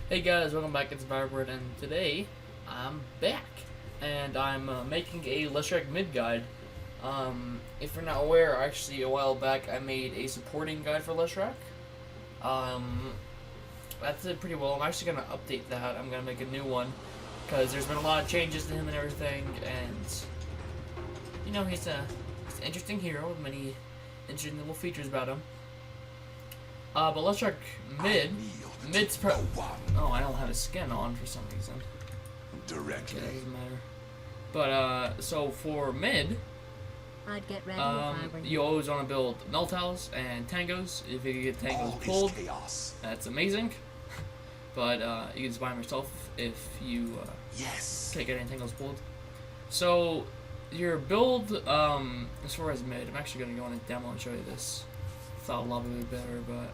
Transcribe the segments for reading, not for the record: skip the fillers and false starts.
Hey guys, welcome back. It's Firebird, and today I'm back, and I'm making a Leshrac mid guide. If you're not aware, actually a while back I made a supporting guide for Leshrac. Um, that did pretty well. I'm actually gonna update that. I'm gonna make a new one because there's been a lot of changes to him and everything, and he's an interesting hero with many interesting little features about him. But Leshrac mid's pro. Oh, I don't have his skin on for some reason. Directly. Okay, that doesn't matter. But so for mid, I'd get ready if I were you always want to build null tiles and tangos. If you can get tangos pulled, that's amazing. But you can just buy them yourself if you can't get any tangos pulled. So your build, as far as mid, I'm actually gonna go on a demo and show you this. Thought lava would be better, but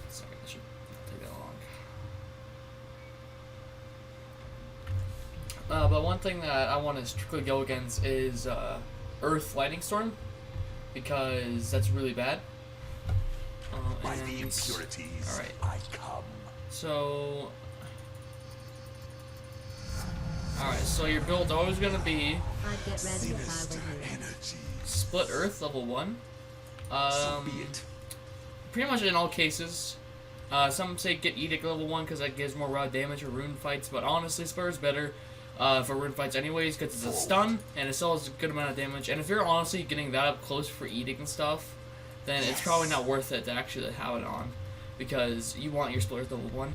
sorry, that should not take that long. But one thing that I want to strictly go against is Earth Lightning Storm, because that's really bad. By the impurities, all right. I come. So, all right. So your build's always gonna be I'd get ready if I Sinister were you. energy. Split Earth level 1. So be it. Pretty much in all cases. Some say get Edict level 1 because that gives more raw damage for rune fights, but honestly, Split is better for rune fights anyways because it's a stun and it still has a good amount of damage. And if you're honestly getting that up close for Edict and stuff, then it's probably not worth it to actually have it on because you want your Split Earth level 1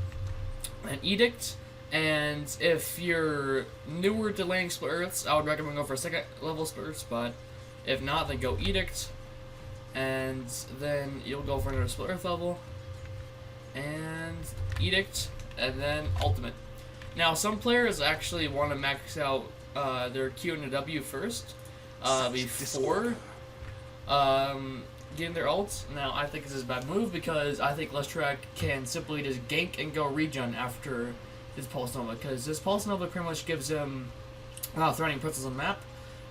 and Edict. And if you're newer to landing Split Earths, I would recommend going for a second level Split Earths, but if not, then go Edict, and then you'll go for another Split Earth level, and Edict, and then Ultimate. Now, some players actually want to max out their Q and their W first, before getting their ults. Now, I think this is a bad move because I think Leshrac can simply just gank and go regen after his Pulse Nova, because this Pulse Nova pretty much gives him threatening presence on the map.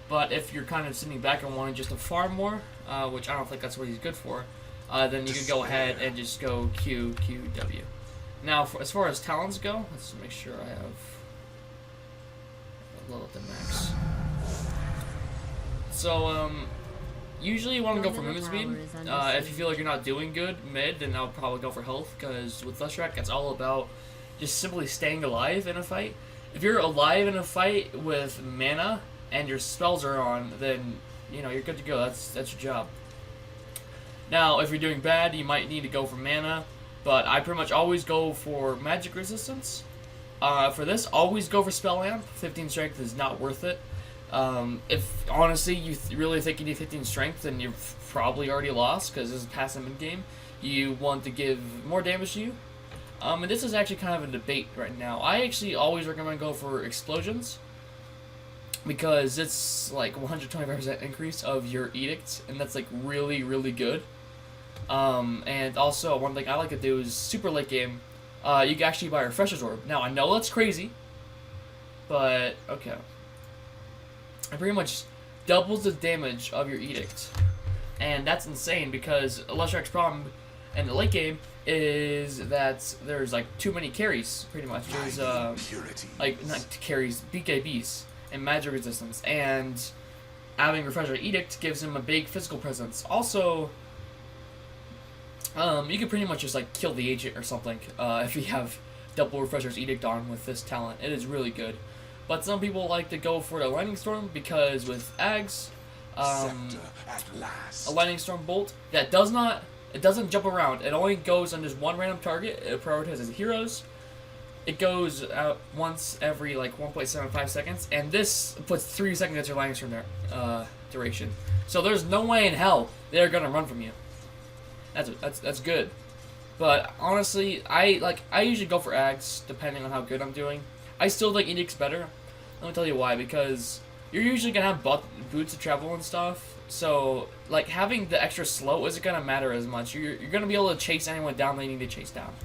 But if you're kind of sitting back and wanting just to farm more, which I don't think that's what he's good for, then you can go ahead and just go Q, Q, W. Now, as far as talents go, let's make sure I have a little at the max. So, usually you want to go for movement speed. If you feel like you're not doing good mid, then I would probably go for health, because with Leshrac, it's all about just simply staying alive in a fight. If you're alive in a fight with mana, and your spells are on, then you're good to go. That's your job. Now, if you're doing bad, you might need to go for mana, but I pretty much always go for magic resistance. For this, always go for spell amp. 15 strength is not worth it. If honestly you really think you need 15 strength, then you've probably already lost because this is passive mid game. You want to give more damage to you. And this is actually kind of a debate right now. I actually always recommend go for explosions, because it's like 125% increase of your edicts, and that's like really, really good. And also one thing I like to do is super late game, you can actually buy a Refresher's Orb. Now I know that's crazy, but okay. It pretty much doubles the damage of your edict, and that's insane because Leshrac's problem in the late game is that there's like too many carries. Pretty much there's like not carries, BKBs. And magic resistance, and having Refresher Edict gives him a big physical presence. Also, you can pretty much just like kill the agent or something if you have double Refresher's Edict on with this talent. It is really good. But some people like to go for the Lightning Storm because with Ags, a Lightning Storm Bolt that doesn't jump around. It only goes on just one random target. It prioritizes heroes. It goes out once every like 1.75 seconds, and this puts 3 seconds at your Lightning Storm duration. So there's no way in hell they're gonna run from you. That's good. But honestly, I usually go for Ags depending on how good I'm doing. I still think Edict's better. Let me tell you why. Because you're usually gonna have boots to travel and stuff. So like having the extra slow isn't gonna matter as much. You're gonna be able to chase anyone down that you need to chase down.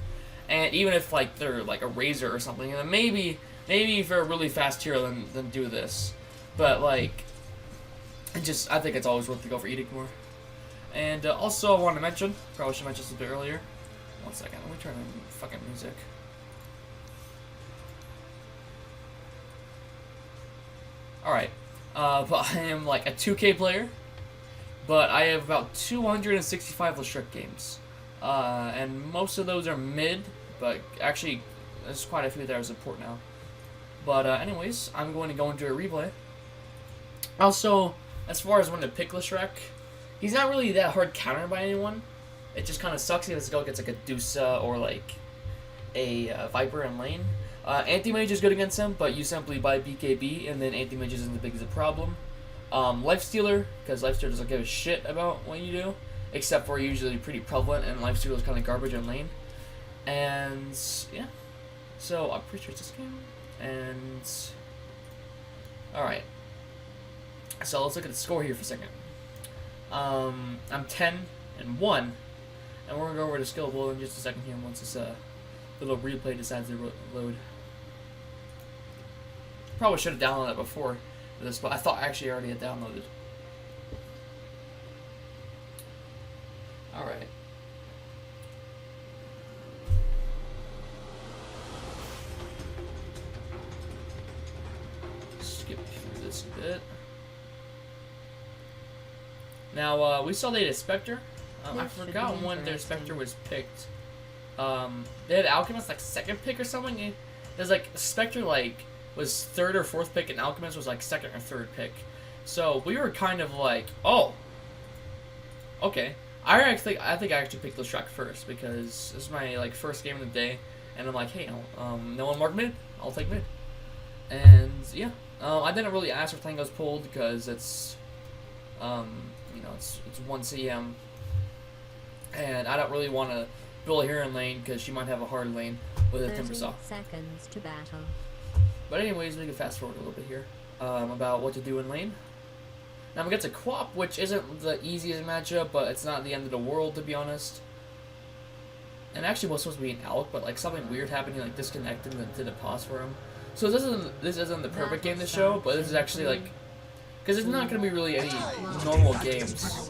And even if like they're like a razor or something, and then maybe if they're a really fast hero, then do this. But like, I think it's always worth to go for Edict more. And also I want to mention, probably should mention this a bit earlier, 1 second. Let me turn on fucking music. Alright. But I am like a 2K player. But I have about 265 Leshrac games. And most of those are mid. But actually, there's quite a few that are support now. But anyways, I'm going to go into a replay. Also, as far as when to pick Leshrac, he's not really that hard countered by anyone. It just kind of sucks if this guy gets like a Dusa or like a Viper in lane. Anti-Mage is good against him, but you simply buy BKB and then Anti-Mage isn't the biggest problem. Lifestealer, because Lifestealer doesn't give a shit about what you do, except for usually pretty prevalent, and Lifestealer is kind of garbage in lane. And yeah, so I'm pretty sure it's this game. And alright, so let's look at the score here for a second. I'm 10-1, and we're gonna go over to skillable in just a second here once this little replay decides to load. Probably should have downloaded it before this, but I thought actually I already had downloaded. Alright. Skip through this a bit. Now, we saw they had a Spectre. I forgot when their Spectre was picked. They had Alchemist like second pick or something. There's like Spectre like was third or fourth pick, and Alchemist was like second or third pick. So we were kind of like, oh, okay. I think I actually picked Leshrac first because this is my like first game of the day, and I'm like, hey, no one marked mid, I'll take mid. And yeah, I didn't really ask for Tango's pulled because it's, you know, it's 1 CM, and I don't really want to build her in lane because she might have a hard lane with a Timbersaw. Seconds to battle. But anyways, we can fast forward a little bit here about what to do in lane. Now we get to Quap, which isn't the easiest matchup, but it's not the end of the world to be honest. And actually, was supposed to be an Alk, but like something weird happened, he like disconnected and did a pause for him. So this isn't the perfect game to show, but this is actually like, because it's not gonna be really any normal games.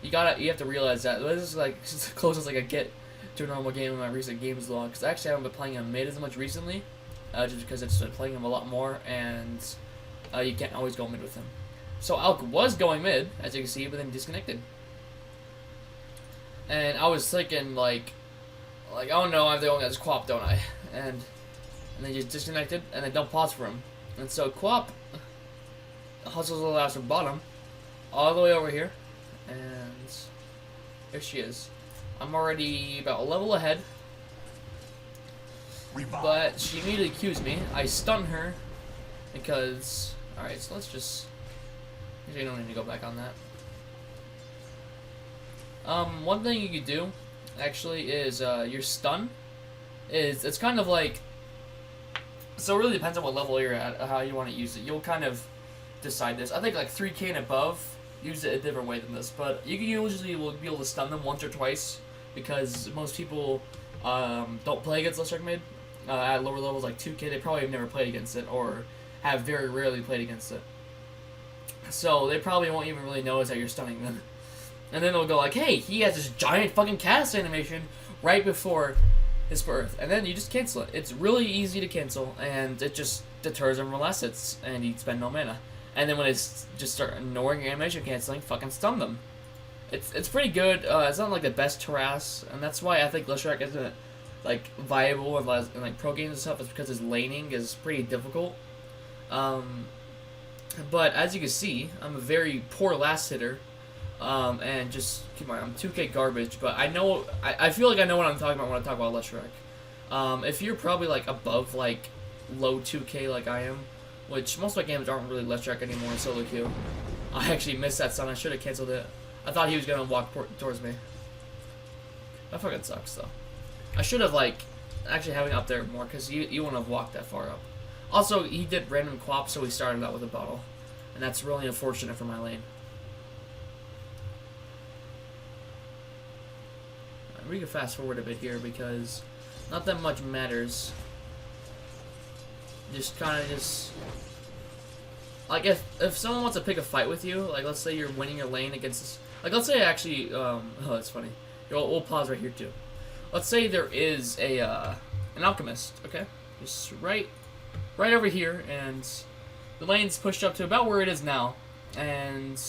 You have to realize that this is like as close as like I get to a normal game in my recent games log. Because I actually haven't been playing him mid as much recently, just because I started playing him a lot more, and you can't always go mid with him. So Alk was going mid, as you can see, but then disconnected. And I was thinking like oh no, I'm the only guy that's Quap, don't I? And they just disconnected, and they don't pause for him. And so Quap hustles the last from bottom, all the way over here, and there she is. I'm already about a level ahead, but she immediately cues me. I stun her because, alright, so let's just, you don't need to go back on that. One thing you could do, actually, is your stun is, it's kind of like, so it really depends on what level you're at, how you want to use it. You'll kind of decide this. I think like 3K and above, use it a different way than this, but you can usually will be able to stun them once or twice, because most people don't play against Leshrac mid. At lower levels like 2K, they probably have never played against it, or have very rarely played against it. So they probably won't even really notice that you're stunning them. And then they'll go like, hey, he has this giant fucking cast animation right before his birth. And then you just cancel it. It's really easy to cancel, and it just deters him from less hits, and you spend no mana. And then when it's just start ignoring your animation canceling, fucking stun them. It's pretty good. It's not like the best harass, and that's why I think Leshrac isn't like viable in like pro games and stuff. Is because his laning is pretty difficult. But as you can see, I'm a very poor last hitter. And just keep in mind, I'm 2K garbage, but I feel like I know what I'm talking about when I talk about Leshrac. If you're probably like above like low 2K like I am, which most of my games aren't really Leshrac anymore in solo queue. I actually missed that stun. I should have canceled it. I thought he was gonna walk towards me. That fucking sucks though. I should have like actually having it up there more, because you wouldn't have walked that far up. Also, he did random quap, so he started out with a bottle, and that's really unfortunate for my lane. We can fast forward a bit here because not that much matters. Just kind of just like if someone wants to pick a fight with you, like let's say you're winning your lane against this, like let's say actually oh that's funny. We'll pause right here too. let's say there is a an alchemist, okay? Just right over here, and the lane's pushed up to about where it is now, and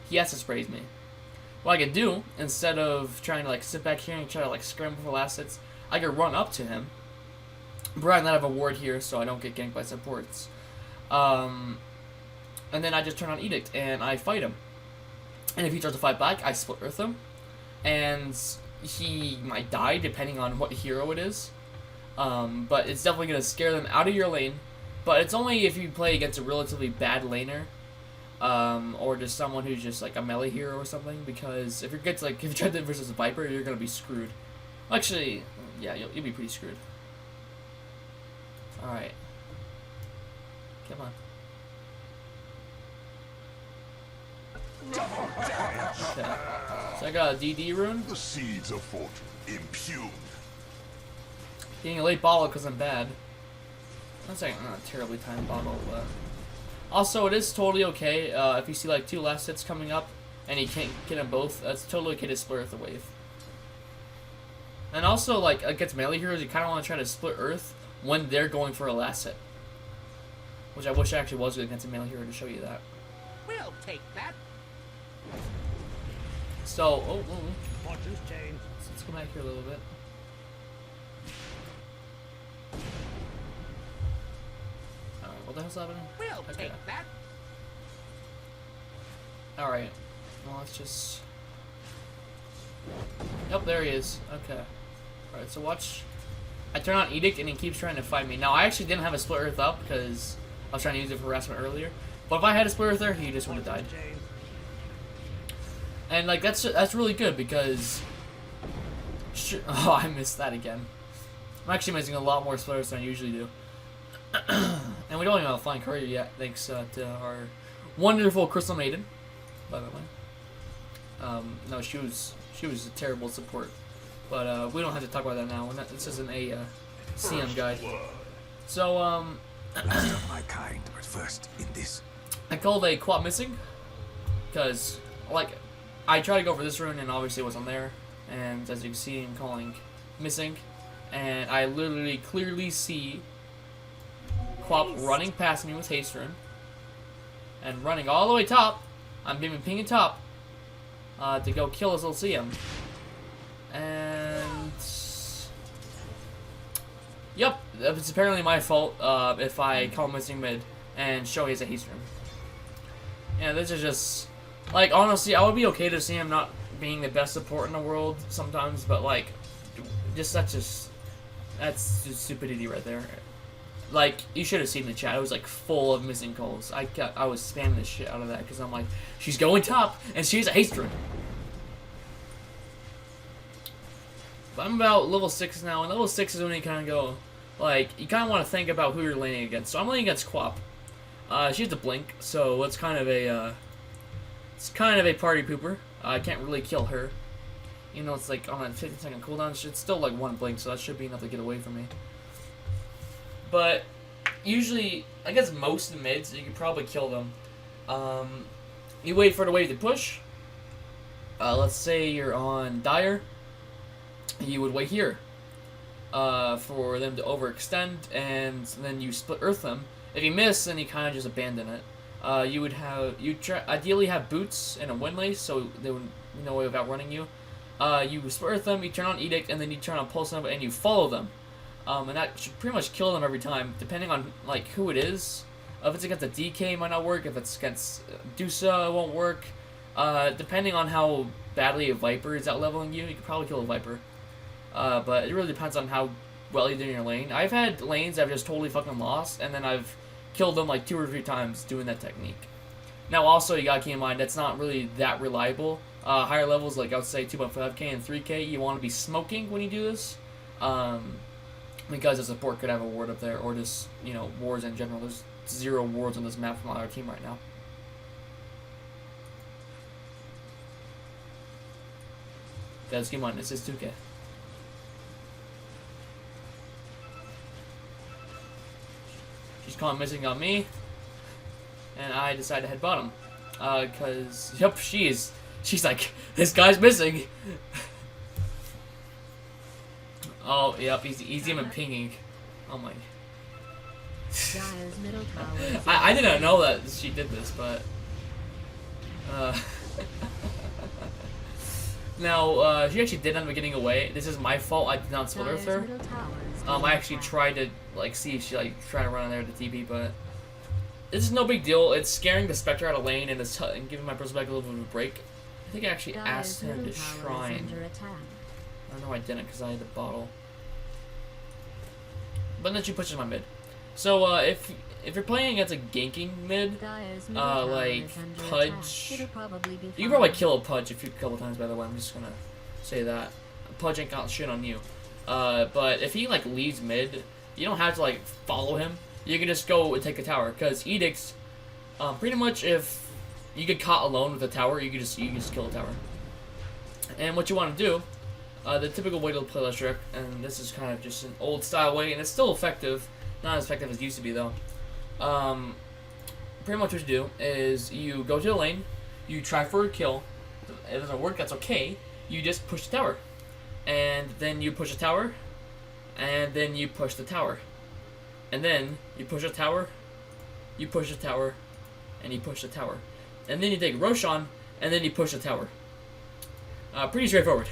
he has to sprays me. What I could do, instead of trying to like sit back here and try to like scramble for last hits, I could run up to him. But I have a ward here, so I don't get ganked by supports. And then I just turn on Edict and I fight him. And if he tries to fight back, I split earth him, and he might die depending on what hero it is. But it's definitely gonna scare them out of your lane. But it's only if you play against a relatively bad laner. Or just someone who's just like a melee hero or something, because if you try to versus a Viper, you're gonna be screwed. Actually, yeah, you'll be pretty screwed. Alright. Come on. Okay. So I got a DD rune. The seeds of fortune impugned. Getting a late bottle because I'm bad. That's like not a terribly timed bottle, but... Also, it is totally okay if you see like 2 last hits coming up and you can't get them both. That's totally okay to split Earth the wave. And also, like against melee heroes, you kind of want to try to split Earth when they're going for a last hit, which I wish I actually was good against a melee hero to show you that. We'll take that. So, Fortune's change. let's go back here a little bit. What the hell's happening? We'll take that. Alright. Well, let's just... Yep, there he is. Okay. Alright, so watch. I turn on Edict and he keeps trying to fight me. Now, I actually didn't have a Split Earth up because I was trying to use it for harassment earlier. But if I had a Split Earth there, he just would have died. And, like, that's really good because... Oh, I missed that again. I'm actually missing a lot more Split Earths than I usually do. And we don't even have a flying courier yet, thanks to our wonderful Crystal Maiden, by the way. No, she was a terrible support, but we don't have to talk about that now. This isn't a CM guide. So Last of my kind, but first in this. I called a quad missing because like I tried to go for this rune and obviously it wasn't there, and as you can see, I'm calling missing, and I literally clearly see Quap running past me with haste rune, and running all the way top. I'm being pinging top to go kill his little CM. And yep, it's apparently my fault if I call missing mid and show he has a haste rune. Yeah, this is just like honestly, I would be okay to see him not being the best support in the world sometimes, but like, that's just stupidity right there. Like, you should have seen the chat. It was like full of missing calls. I was spamming the shit out of that because I'm like, she's going top and she's a haste rune. But I'm about level 6 now, and level 6 is when you kind of go, like, you kind of want to think about who you're laning against. So I'm laning against Quap. She has a blink, so it's kind of a party pooper. I can't really kill her. You know, it's like on a 15-second cooldown. It's still like 1 blink, so that should be enough to get away from me. But usually, I guess most mids, you can probably kill them. You wait for the wave to push. Let's say you're on Dire. You would wait here for them to overextend, and then you split Earth them. If you miss, then you kind of just abandon it. You would ideally have boots and a wind lace, so they would no way of outrunning you. You split Earth them, you turn on Edict, and then you turn on Pulse them, and you follow them. And that should pretty much kill them every time, depending on like who it is. If it's against a DK, it might not work. If it's against Dusa, it won't work. Depending on how badly a Viper is out leveling you, you could probably kill a Viper. But it really depends on how well you do in your lane. I've had lanes I've just totally fucking lost, and then I've killed them like 2 or 3 times doing that technique. Now also, you gotta keep in mind, that's not really that reliable. Higher levels, like I would say 2.5k and 3k, you want to be smoking when you do this. Because a support could have a ward up there, or just, you know, wards in general. There's 0 wards on this map from our team right now. Guys, keep in mind, this is 2k. She's calling missing on me, and I decide to head bottom. Cause, yep, she's like, this guy's missing. Oh, yep, he's him and pinging. Oh my. Dire's middle tower is I did not know that she did this, but now she actually did end up getting away. This is my fault. I did not split Dire's with her. middle tower is I actually attacked. tried to like see if she like tried to run in there to TP, but this is no big deal. It's scaring the Spectre out of lane and it's and giving my perspective a little bit of a break. I think I actually Dire's asked him middle to tower is shrine. under attack. I know I didn't because I had the bottle. But then she pushes my mid. So if you're playing against a ganking mid, Dire's middle tower like is under Pudge, attack. It'll probably be you fine. can probably kill a Pudge a couple times. By the way, I'm just gonna say that Pudge ain't got shit on you. But if he like leaves mid, you don't have to like follow him. You can just go and take the tower because Edicts. Pretty much if you get caught alone with a tower, you can just kill a tower. And what you want to do, the typical way to play Leshrac, and this is kind of just an old style way, and it's still effective. Not as effective as it used to be though. Pretty much what you do is you go to the lane, you try for a kill. If it doesn't work, that's okay. You just push the tower, and then you push the tower, and then you push the tower, and then you push the tower, you push the tower, and you push the tower, and then you take Roshan, and then you push the tower. Pretty straightforward.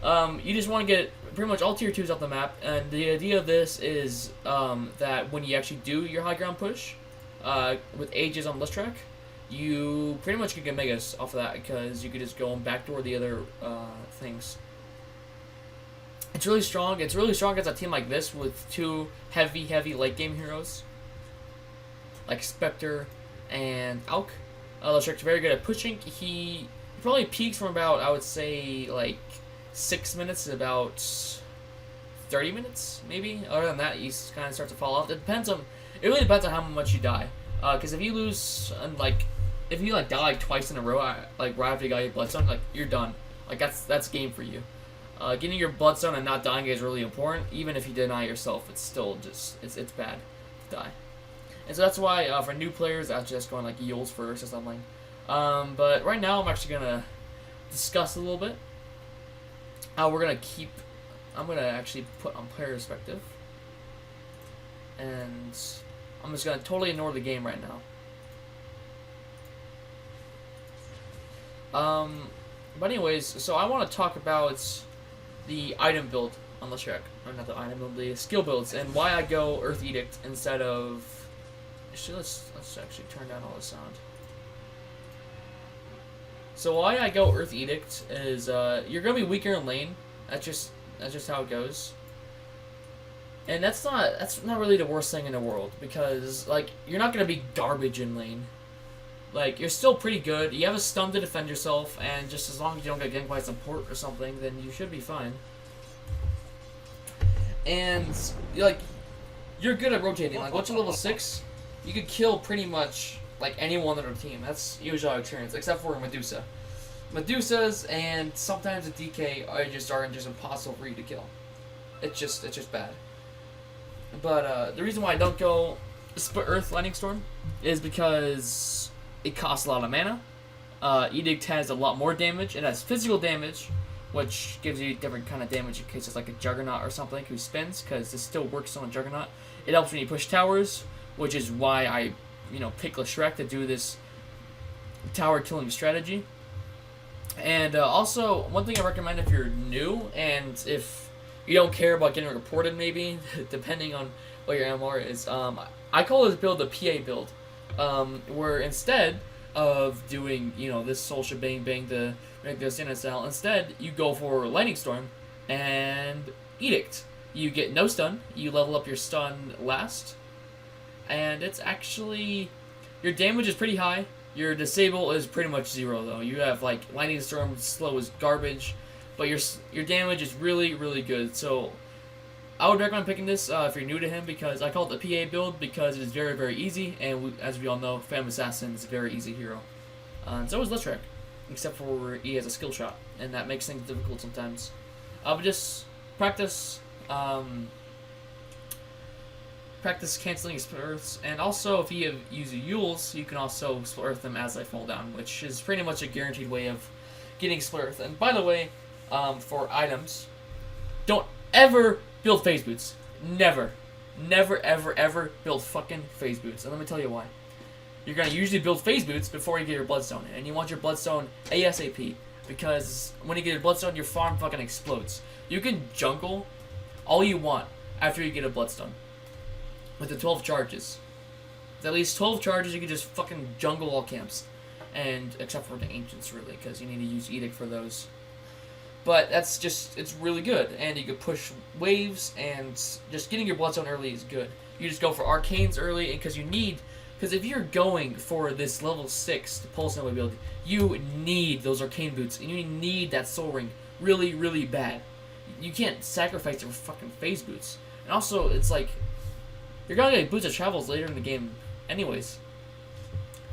You just want to get pretty much all tier 2s off the map, and the idea of this is that when you actually do your high ground push with Aegis on Leshrac, you pretty much can get Megas off of that because you could just go and backdoor the other things. It's really strong. It's really strong against a team like this with two heavy late game heroes like Spectre and Auk. Leshrac's very good at pushing. He probably peaks from about, I would say, like 6 minutes to about 30 minutes, maybe. Other than that, he kind of starts to fall off. It really depends on how much you die. Because if you lose, if you die like twice in a row, like right after you got your bloodstone, like you're done. Like that's game for you. Getting your bloodstone and not dying is really important. Even if you deny yourself, it's still just it's bad to die. And so that's why for new players, I just going like Eels first or something. But right now, I'm actually gonna discuss a little bit. I'm gonna actually put on player perspective, and I'm just gonna totally ignore the game right now. But anyways, so I want to talk about the item build on Leshrac, or not the item build, the skill builds, and why I go Earth Edict instead of. Actually, let's actually turn down all the sound. So why I go Earth Edict is you're gonna be weaker in lane. That's just how it goes. And that's not really the worst thing in the world because like you're not gonna be garbage in lane. Like you're still pretty good. You have a stun to defend yourself, and just as long as you don't get ganked by support or something, then you should be fine. And like you're good at rotating. Like once you're level 6, you could kill pretty much like anyone on our team. That's usually our experience, except for Medusa. Medusas and sometimes a DK are just impossible for you to kill. It's just bad. But the reason why I don't go Split Earth Lightning Storm is because it costs a lot of mana. Edict has a lot more damage. It has physical damage, which gives you different kind of damage in case it's like a Juggernaut or something who spins, because this still works on a Juggernaut. It helps when you push towers, which is why I pick Leshrac to do this tower killing strategy. And also, one thing I recommend if you're new and if you don't care about getting reported, maybe, depending on what your MR is, I call this build the PA build, where instead of doing, this soul shebang bang to make this in style, instead you go for Lightning Storm and Edict. You get no stun, you level up your stun last, and it's actually, your damage is pretty high. Your disable is pretty much 0 though. You have like Lightning Storm slow as garbage, but your damage is really good. So I would recommend picking this if you're new to him, because I call it the PA build because it is very easy, and as we all know, Phantom Assassin is a very easy hero. And so is Leshrac, except for he has a skill shot, and that makes things difficult sometimes. But just practice. Practice canceling split earths, and also if you use Yules, you can also split earth them as they fall down, which is pretty much a guaranteed way of getting split earth. And by the way, for items, don't ever build phase boots. Never. Never, ever, ever build fucking phase boots. And let me tell you why. You're going to usually build phase boots before you get your bloodstone. And you want your bloodstone ASAP. Because when you get your bloodstone, your farm fucking explodes. You can jungle all you want after you get a bloodstone. With the 12 charges. With at least 12 charges, you can just fucking jungle all camps. And except for the ancients, really. Because you need to use Edict for those. But that's just, it's really good. And you can push waves, and just getting your bloodstone early is good. You just go for arcanes early, because you need, because if you're going for this level 6 Pulse Nova build, you need those arcane boots, and you need that soul ring really, really bad. You can't sacrifice it for fucking phase boots. And also, it's like, you're gonna get boots of travels later in the game anyways.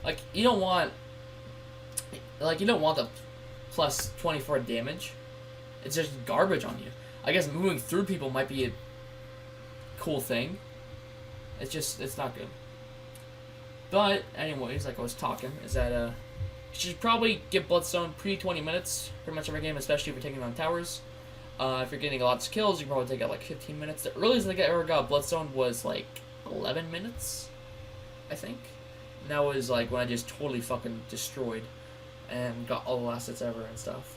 Like, you don't want the plus 24 damage. It's just garbage on you. I guess moving through people might be a cool thing. It's not good. But, anyways, like I was talking, is that, you should probably get Bloodstone pre-20 minutes, pretty much every game, especially if you're taking on towers. If you're getting a lot of skills, you can probably take out like 15 minutes. The earliest I ever got Bloodstone was like 11 minutes, I think. And that was like when I just totally fucking destroyed and got all the assets ever and stuff.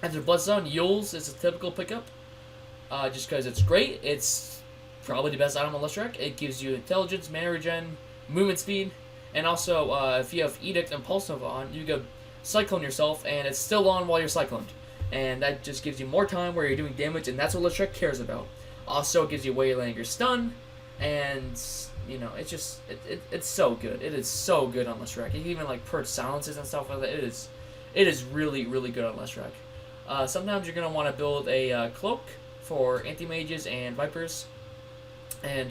After Bloodstone, Yules is a typical pickup, just because it's great. It's probably the best item on Leshrac. It gives you intelligence, mana regen, movement speed, and also if you have Edict and Pulse Nova on, you can Cyclone yourself, and it's still on while you're Cycloned. And that just gives you more time where you're doing damage, and that's what Leshrac cares about. Also, it gives you Waylaying your stun, and you know, it's just it's so good. It is so good on Leshrac. You can even like purge silences and stuff like that. It is really, really good on Leshrac. Sometimes you're going to want to build a cloak for anti-mages and vipers. And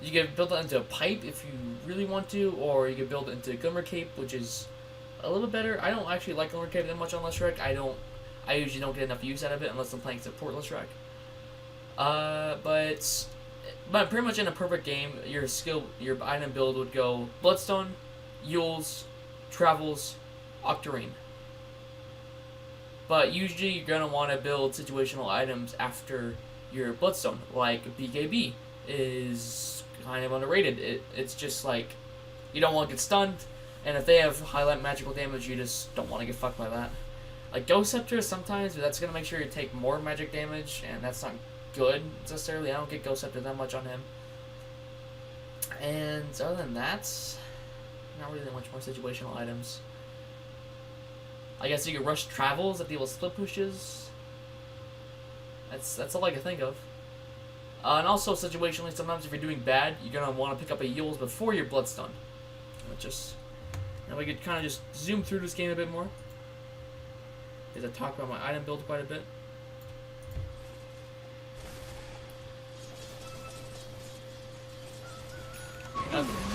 you can build it into a pipe if you really want to, or you can build it into Glimmer Cape, which is a little bit better. I don't actually like Glimmer Cape that much on Leshrac. I usually don't get enough use out of it unless I'm playing support Leshrac. But pretty much in a perfect game, your item build would go Bloodstone, Yules, Travels, Octarine. But usually you're going to want to build situational items after your Bloodstone, like BKB is kind of underrated. It's just like, you don't want to get stunned, and if they have highlight magical damage, you just don't want to get fucked by that. Like Ghost Scepter sometimes, but that's going to make sure you take more magic damage, and that's not good necessarily. I don't get Ghost Scepter that much on him. And other than that, not really that much more situational items. I guess you can rush Travels if deal with split pushes. That's all I can think of. And also, situationally, sometimes if you're doing bad, you're going to want to pick up a Yules before your Bloodstone. We could kind of just zoom through this game a bit more. Because I talk about my item build quite a bit.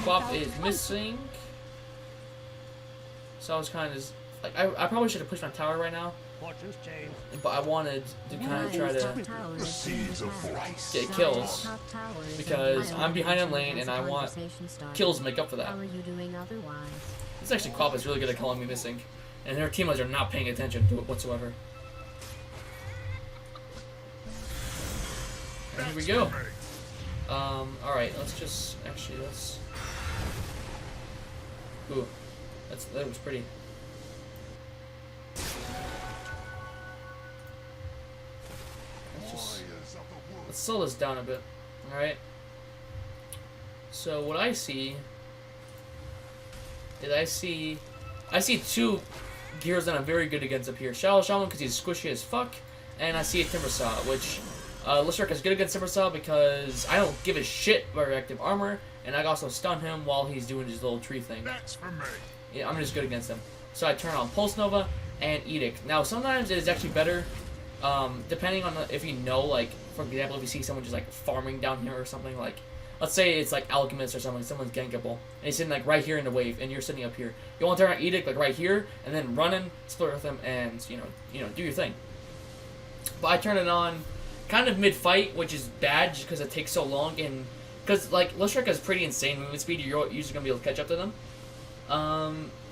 Quap is missing. So I was kind of just, like, I probably should have pushed my tower right now. Fortune's change. But I wanted to kind of try to get kills. Because I'm behind in lane and I want kills to make up for that. This actually, Quap is really good at calling me missing. And their teammates are not paying attention to it whatsoever. And here we go. Alright, let's ooh, that was pretty. Let's slow this down a bit. Alright. So what I see is I see two gears that I'm very good against up here. Shallow Shaman because he's squishy as fuck, and I see a Timbersaw, which Leshrac is good against Timbersaw because I don't give a shit about reactive armor, and I can also stun him while he's doing his little tree thing. That's for me. Yeah, I'm just good against him. So I turn on Pulse Nova and Edict. Now sometimes it is actually better, depending on if you know, like, for example, if you see someone just like farming down here or something, like, let's say it's like Alchemist or something, someone's gankable, and he's sitting like right here in the wave, and you're sitting up here. You want to turn on Edict like right here, and then run in, split with him, and you know, do your thing. But I turn it on kind of mid-fight, which is bad just because it takes so long, and because like Leshrac has pretty insane movement speed, you're usually gonna be able to catch up to them.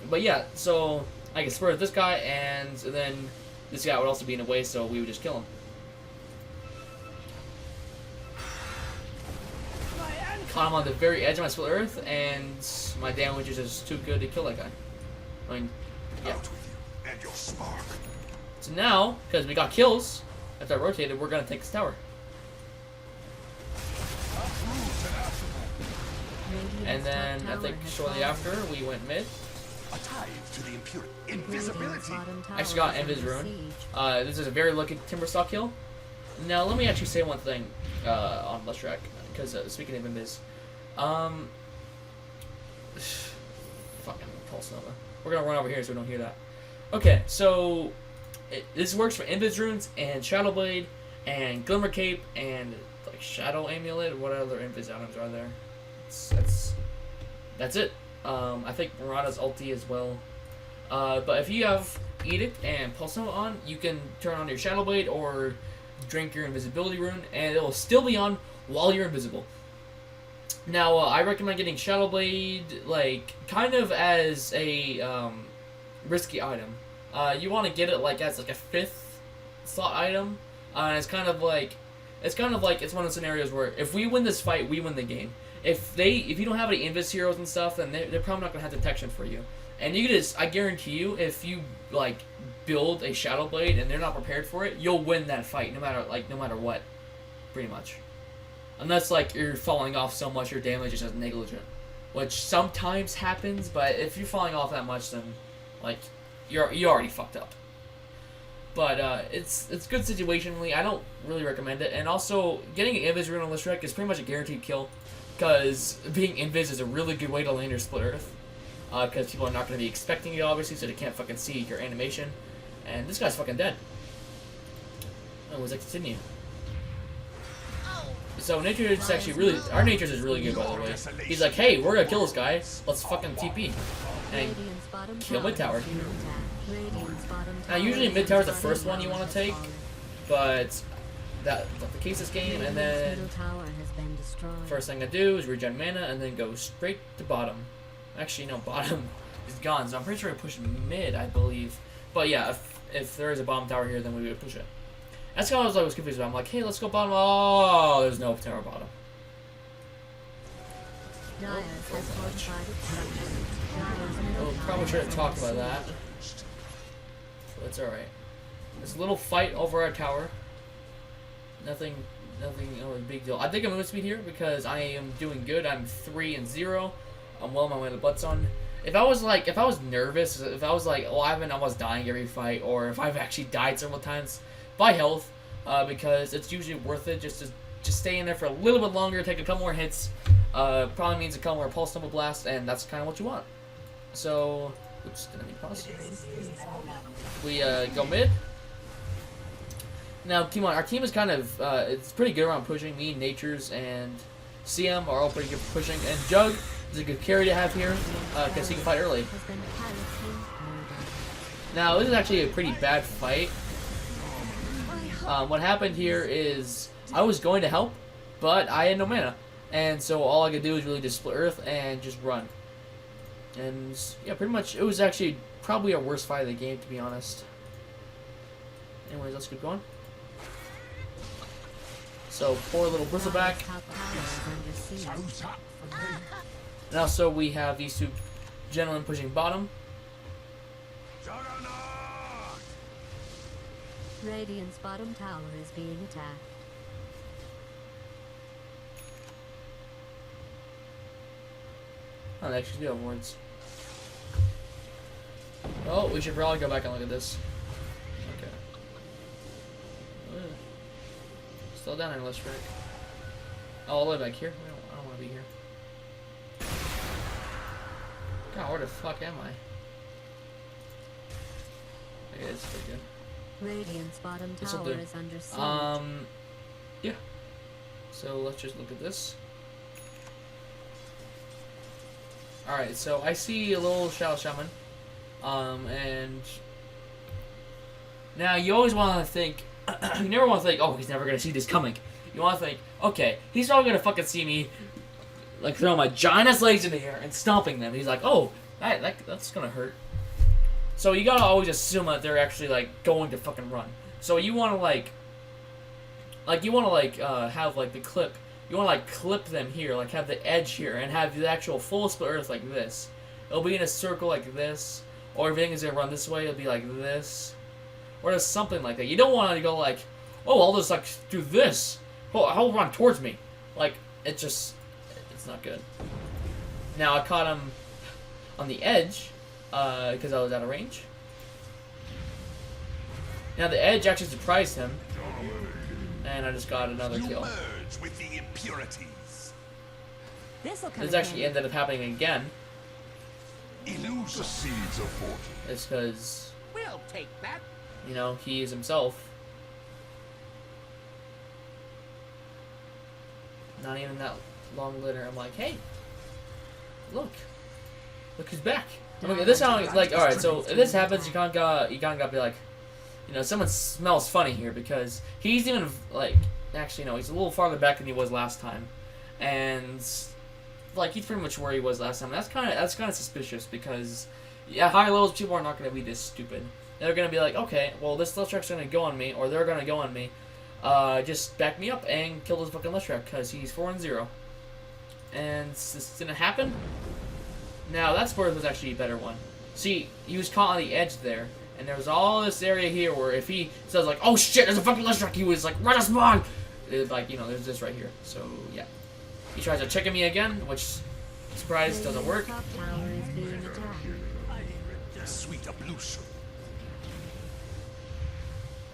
But yeah, so I can spur this guy, and then this guy would also be in the way, so we would just kill him. I'm on the very edge of my split earth, and my damage is just too good to kill that guy. I mean, yeah. Out with you and your spark. So now, because we got kills, after I rotated, we're gonna take this tower. And then I think shortly after we went mid. A tide to the impure invisibility. I actually got Invis Rune. This is a very lucky Timberstock kill. Now let me actually say one thing on Leshrac, because speaking of Invis, fucking Pulse Nova. We're gonna run over here so we don't hear that. Okay, so this works for Invis Runes and Shadow Blade and Glimmer Cape and like Shadow Amulet. What other Invis items are there? That's it. I think Mirada's ulti as well. But if you have Edict and Pulse Nova on, you can turn on your Shadow Blade or drink your invisibility rune, and it will still be on while you're invisible. Now, I recommend getting Shadow Blade, like, kind of as a risky item. You want to get it like as like a 5th slot item. It's kind of like it's one of the scenarios where if we win this fight, we win the game. If you don't have any Invis heroes and stuff, then they're probably not gonna have detection for you. And you can just, I guarantee you, if you like build a Shadow Blade and they're not prepared for it, you'll win that fight no matter what, pretty much. Unless like you're falling off so much your damage is just negligent, which sometimes happens. But if you're falling off that much, then like you already fucked up. But it's good situationally. I don't really recommend it. And also getting an Invis Rune on Leshrac is pretty much a guaranteed kill. Because being Invis is a really good way to land your split earth. Because people are not going to be expecting it, obviously, so they can't fucking see your animation. And this guy's fucking dead. Oh, was that continue? So Nature is actually really, our Nature's is really good, by the way. He's like, hey, we're going to kill this guy. Let's fucking TP. And kill mid tower. Now, usually mid tower is the first one you want to take. But that's not the case this game. And then first thing I do is regen mana and then go straight to bottom. Actually, no, bottom is gone, so I'm pretty sure I push mid, I believe. But yeah, if there is a bottom tower here, then we would push it. That's kind of what I was confused about. I'm like, hey, let's go bottom. Oh, there's no tower bottom. Oh, probably should have talked about that. But it's alright. There's a little fight over our tower. Nothing big deal. I think I'm moving speed here because I am doing good. I'm 3-0. I'm well on my way to butts on. If I was nervous, if I was like, oh, I haven't almost dying every fight, or if I've actually died several times, buy health, because it's usually worth it just to stay in there for a little bit longer, take a couple more hits. Probably means a couple more pulse tumble blast, and that's kind of what you want. So, oops, didn't need pause. We go mid. Now, team on, our team is kind of it's pretty good around pushing. Me, Natures, and CM are all pretty good for pushing, and Jug is a good carry to have here because he can fight early. Now, this is actually a pretty bad fight. What happened here is I was going to help, but I had no mana, and so all I could do was really just split earth and just run. And yeah, pretty much it was actually probably our worst fight of the game, to be honest. Anyways, let's keep going. So poor little bristleback. And also we have these two gentlemen pushing bottom. Radiant's bottom tower is being attacked. Oh, they actually do have words. Oh, we should probably go back and look at this. Okay. Still down in Leshrac. Oh, all the way back here? I don't want to be here. God, where the fuck am I? Okay, it's pretty good. Radiant's bottom tower is under siege. Yeah. So let's just look at this. Alright, so I see a little Shadow Shaman. And now you always want to think, you never want to think, oh, he's never going to see this coming. You want to think, okay, he's probably going to fucking see me, like, throwing my giant ass legs in the air and stomping them. He's like, oh, that's going to hurt. So you got to always assume that they're actually, like, going to fucking run. So you want to, have, like, the clip you want to like clip them here, like have the edge here, and have the actual full split earth like this. It'll be in a circle like this, or if everything is gonna run this way, it'll be like this, or just something like that. You don't want to go like, oh, I'll just like do this. Oh, I'll run towards me. Like it's not good. Now I caught him on the edge because I was out of range. Now the edge actually surprised him, and I just got another kill. Merge with the impurities. This actually ended up happening again. Illusion. The seeds of fortune. It's because, We'll take that. you know, he is himself. Not even that long later, I'm like, hey, look who's back. Okay, this sounds like, all right. So if this happens, you can't gotta be like, you know, someone smells funny here because he's even like, actually no, he's a little farther back than he was last time, and like he's pretty much where he was last time. That's kind of suspicious because at higher levels, people are not gonna be this stupid. They're gonna be like, okay, well this Leshrac's gonna go on me, or they're gonna go on me. Just back me up and kill this fucking Leshrac because he's 4-0. And this didn't happen. Now that Spurs was actually a better one. See, he was caught on the edge there, and there was all this area here where if he says like, "Oh shit, there's a fucking Leshrac," he was like, "Right us spawn!" Like, you know, there's this right here. So yeah, he tries to chicken me again, which surprise doesn't work. Sweet ablution.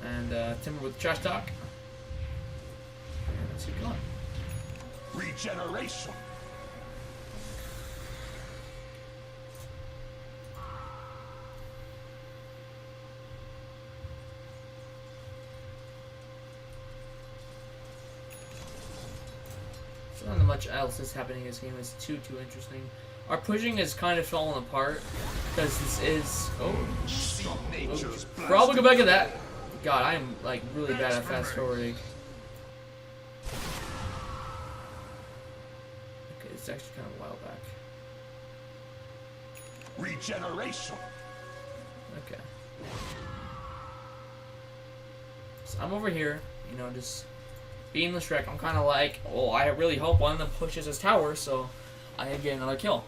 And Timber with trash talk. Let's keep going. Regeneration. So not much else is happening in this game. It's too interesting. Our pushing is kind of falling apart because this is probably go back to that. God, I am like really bad at fast forwarding. Okay, it's actually kind of a while back. Regeneration. Okay. So I'm over here, you know, just being Leshrac. I'm kind of like, oh, I really hope one of them pushes his tower so I get another kill.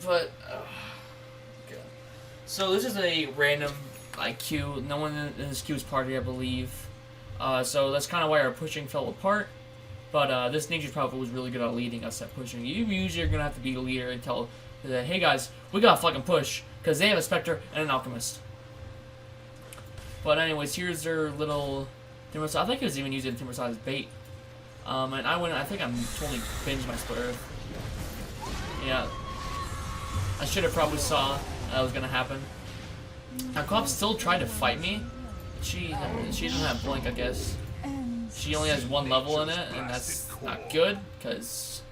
But, okay. So this is a random queue. No one in this queue's party, I believe. So that's kind of why our pushing fell apart. But this Ninja probably was really good at leading us at pushing. You usually are going to have to be the leader and tell that, hey guys, we got to fucking push. Because they have a Spectre and an Alchemist. But anyways, here's their little Timbersaw. I think he was even using Timbersaw as bait. And I think I'm totally binged my split earth. Yeah. I should have probably saw that was gonna happen. Now, Cop still tried to fight me. She doesn't have blink, I guess. She only has one level in it, and that's not good because,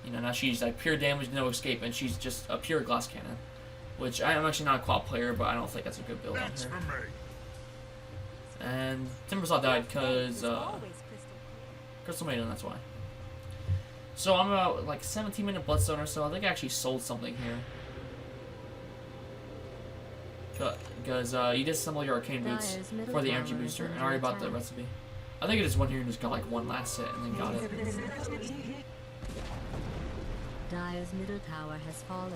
you know, now she's like pure damage, no escape, and she's just a pure glass cannon. Which I'm actually not a Quap player, but I don't think that's a good build on her. And Timbersaw died because Crystal Maiden, that's why. So I'm about like 17-minute Bloodstone or so. I think I actually sold something here. Because you disassemble your arcane boots for the energy booster, and I already bought the recipe. I think I just went here and just got like one last hit and then got it. Dire's middle tower has fallen.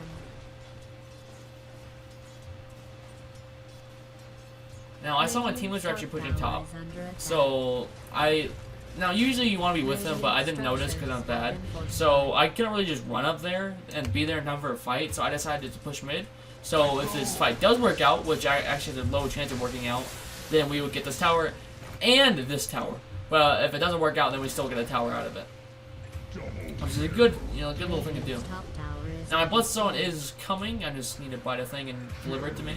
Now I saw my teammates were actually pushing top, so now usually you want to be with them, but I didn't notice because I'm bad. So I couldn't really just run up there and be there in time for a fight, so I decided to push mid. So if this fight does work out, which I actually have a low chance of working out, then we would get this tower and this tower. Well, if it doesn't work out, then we still get a tower out of it, which is a good, good little thing to do. Now my Bloodstone is coming. I just need to buy the thing and deliver it to me.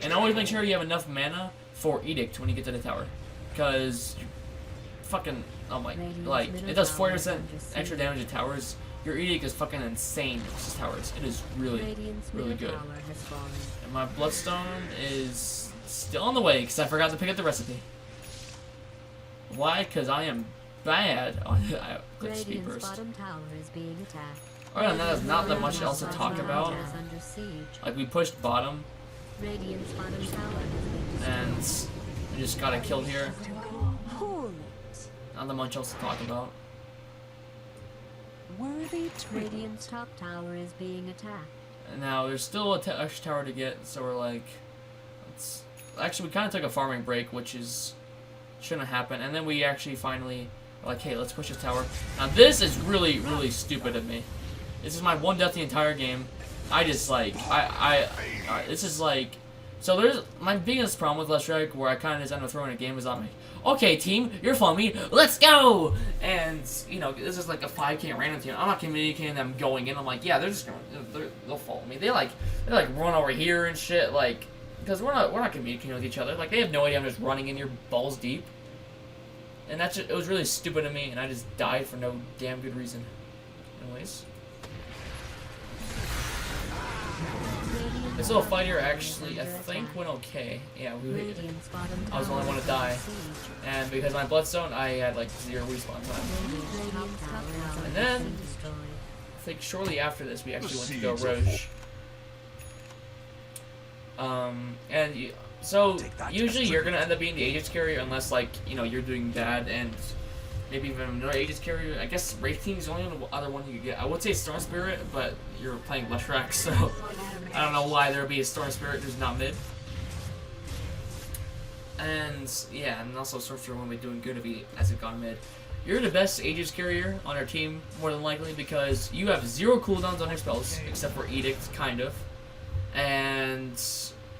And always make sure you have enough mana for Edict when you get to the tower, because fucking, oh my, like it does 40% extra damage to towers. Your Edict is fucking insane versus towers. It is really good. And my Bloodstone is still on the way because I forgot to pick up the recipe. Why? Because I am bad on quick speed burst. Alright, now there's not that much else to talk about. Like we pushed bottom. And We just got a kill here. Hold. Not that much else to talk about. Worthy Radiant's top tower is being attacked. And now there's still a extra tower to get, so we're like, actually we kind of took a farming break, which shouldn't happen. And then we actually finally were like, hey, let's push this tower. Now this is really, really stupid of me. This is my one death the entire game. I just like, this is like, so there's my biggest problem with Leshrac, where I kind of just end up throwing a game, is I'm like, okay team, you're following me, let's go! And, you know, this is like a 5k random team. I'm not communicating them going in. I'm like, yeah, they'll follow me. They like run over here and shit, like, because we're not communicating with each other. Like, they have no idea I'm just running in your balls deep. And it was really stupid of me, and I just died for no damn good reason. Anyways. This little fight here actually, I think, went okay. Yeah, I was the only one to die. And because of my bloodstone, I had like 0 respawn time. And then, I think shortly after this, we actually went to go Roche. So usually you're gonna end up being the Aegis carrier unless, like, you know, you're doing bad and maybe even another Aegis carrier. I guess Wraith King is the only other one you could get. I would say Storm Spirit, but you're playing Leshrac, so I don't know why there would be a Storm Spirit who's not mid. And yeah, and also Storm Spirit won't be doing good if he hasn't gone mid. You're the best Aegis carrier on our team, more than likely, because you have 0 cooldowns on your spells, except for Edict, kind of. And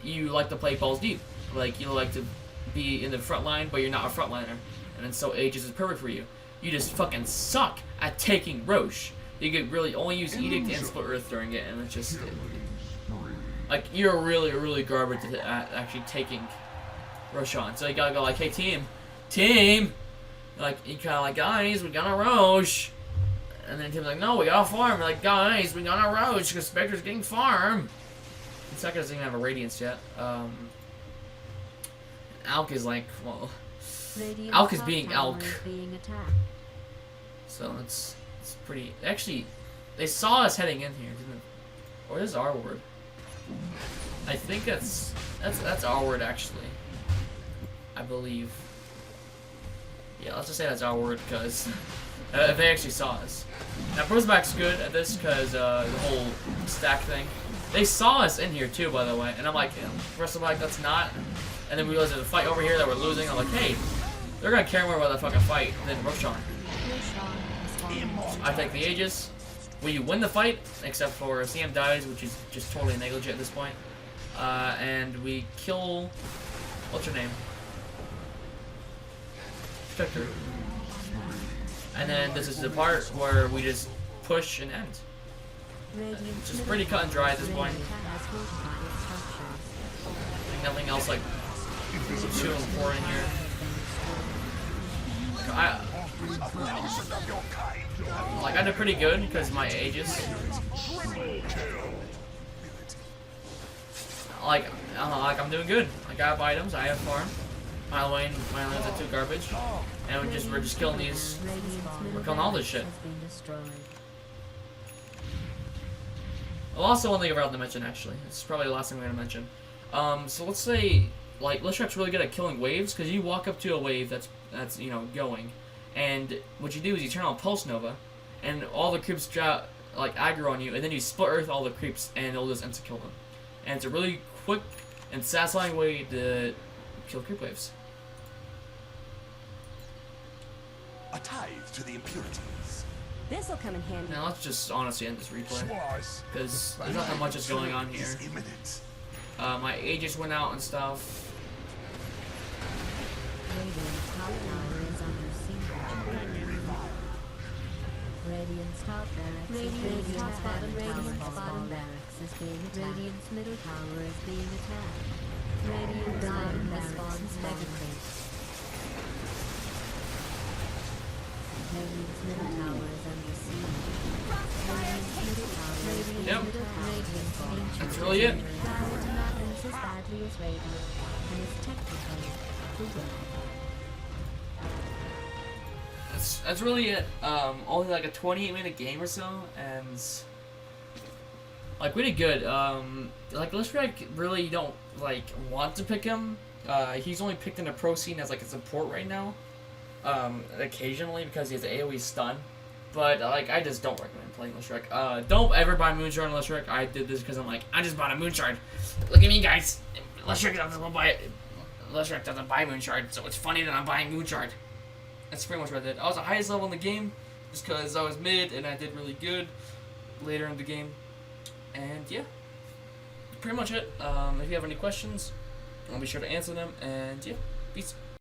you like to play balls deep. Like, you like to be in the front line, but you're not a frontliner. And then so Aegis is perfect for you. You just fucking suck at taking Roche. You could really only use Edict and Split Earth during it, and it's just, like, you're really, really garbage at actually taking Roche on. So you gotta go like, hey team! Like, you kinda like, guys, we got a Roche. And then team's like, no, we got a farm. We're like, guys, we got a Roche, because Spectre's getting farm. And Sekka doesn't even have a Radiance yet. Alk is like, well, Alk is being Alk. So it's pretty. Actually, they saw us heading in here, didn't they? Or this is our word. I think that's our word, actually. I believe. Yeah, let's just say that's our word, because if they actually saw us. Now, Brosback's good at this because the whole stack thing. They saw us in here too, by the way, and I'm like, Brosback, that's not. And then we realized there's a fight over here that we're losing. I'm like, hey, they're gonna care more about the fucking fight than Roshan. I take the Aegis. We win the fight, except for CM dies, which is just totally negligent at this point. And we kill. What's your name? Spectre. And then this is the part where we just push and end. It's just pretty cut and dry at this point. Like nothing else like too important here. I did pretty good because my Aegis. Like I'm doing good. Like, I have items, I have farm. My lanes are too garbage, and we're just killing these. We're killing all this shit. Well, also one thing I forgot to mention, actually. This is probably the last thing we're gonna mention. So let's say, like, Leshrac's really good at killing waves, because you walk up to a wave that's you know, going, and what you do is you turn on Pulse Nova, and all the creeps drop, like, aggro on you, and then you split earth all the creeps, and it'll just insta-kill them. And it's a really quick and satisfying way to kill creep waves. A tithe to the impurities. This'll come in handy. Now let's just honestly end this replay, because there's not that much that's going on here. My Aegis went out and stuff. Radiant's top tower is under siege. Radiant's top barracks. Radiant's bottom barracks is being attacked. Radiant's middle tower is being attacked. Radiant's bottom barracks is mega crate. Radiant's middle tower is under siege. Radiant's middle tower is being attacked. That's really it. As badly as Radiant, and is technically proven. That's really it. Only like a 28-minute game or so, and like we did good. Like Leshrac really don't like want to pick him He's only picked in the pro scene as like a support right now, occasionally because he has AoE stun. But like, I just don't recommend playing Leshrac. Don't ever buy Moonshard on Leshrac. I did this because I'm like, I just bought a Moonshard. Look at me, guys. Leshrac doesn't buy it. Leshrac doesn't buy Moonshard, so it's funny that I'm buying Moonshard. That's pretty much what I did. I was the highest level in the game just because I was mid and I did really good later in the game. And yeah, pretty much it. If you have any questions, I'll be sure to answer them. And yeah, peace.